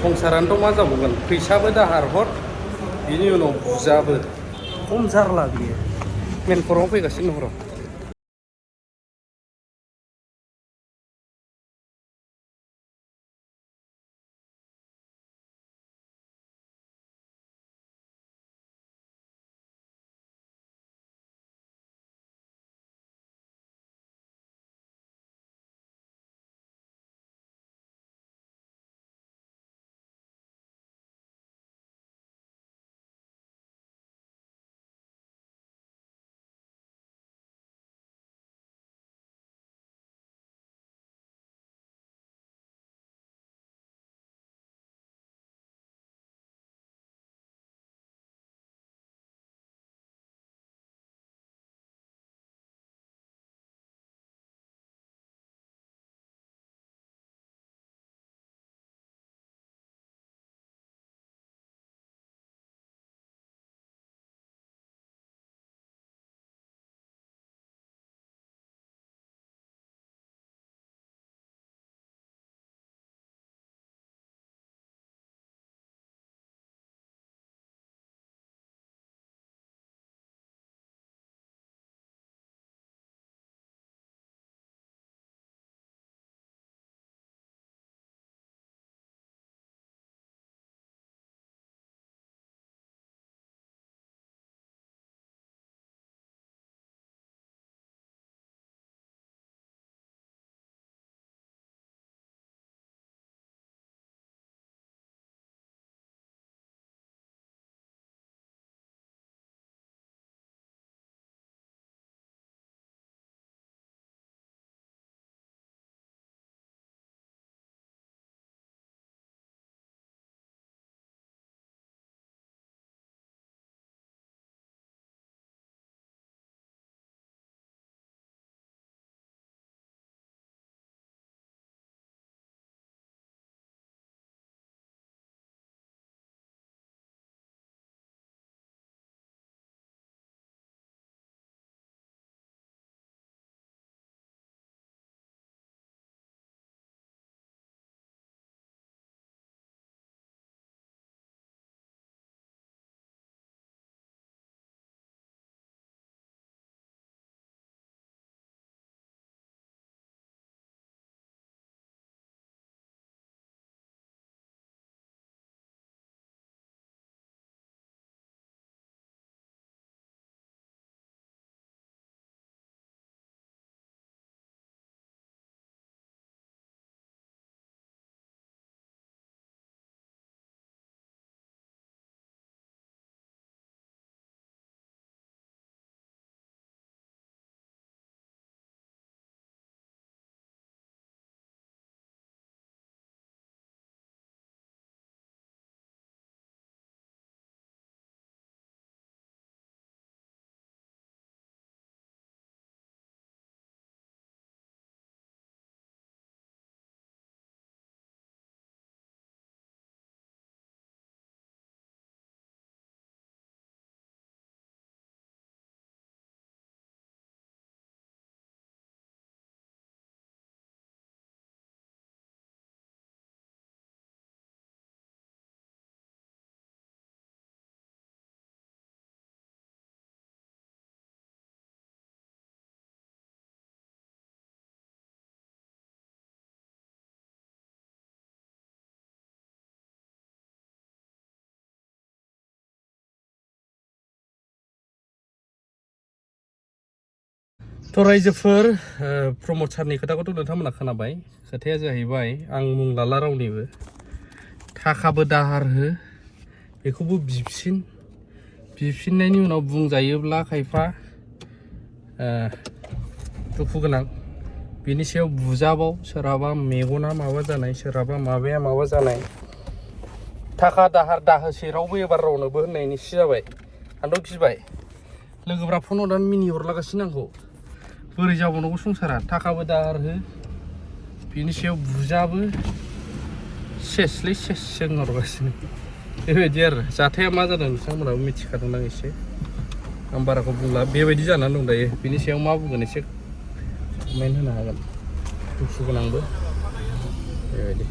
संसारानोथ' मा जाबावगोन फैसाबो दाहार हर बिनि उनाव बुजाबो खम जारला बियो मेन खरआव फैगासिनो दं र' थ' रायजोफोर प्रमद सारनि खोथाखौथ' नोंथांमोना खोनाबाय खोथाया जाहैबाय आं मुं लाला रावनिबो थाखाबो दाहार हो बेखौबो बिफिननायनि उनाव बुंजायोब्ला खायफा दुखु गोनां बिनि सायाव बुजाबाव सोरहाबा मेगना माबा जानाय सोरहाबा माबाया माबा जानाय थाखा दाहार दाहोसै रावबो एबार रावनोबो होननायनि सि जाबाय आंथ' गिबाय लोगोफ्रा फन हरनानै मिनिहरलागासिनो आंखौ बोरै जाबावनांगौ संसारा थाखाबो दाहार हो बिनि सायाव बुजाबो सेसलै सेस हरगासिनो बेबायदि आरो जाथाया मा जादों नोंथांमोनाबो मिथिखादोंदां एसे आं बाराखौ बुंला बेबायदि जानानै दं दायो बिनि सायाव मा बुंगोन एसे कमेन्ट होनो हागोन दुखु गोनांबो बेबायदि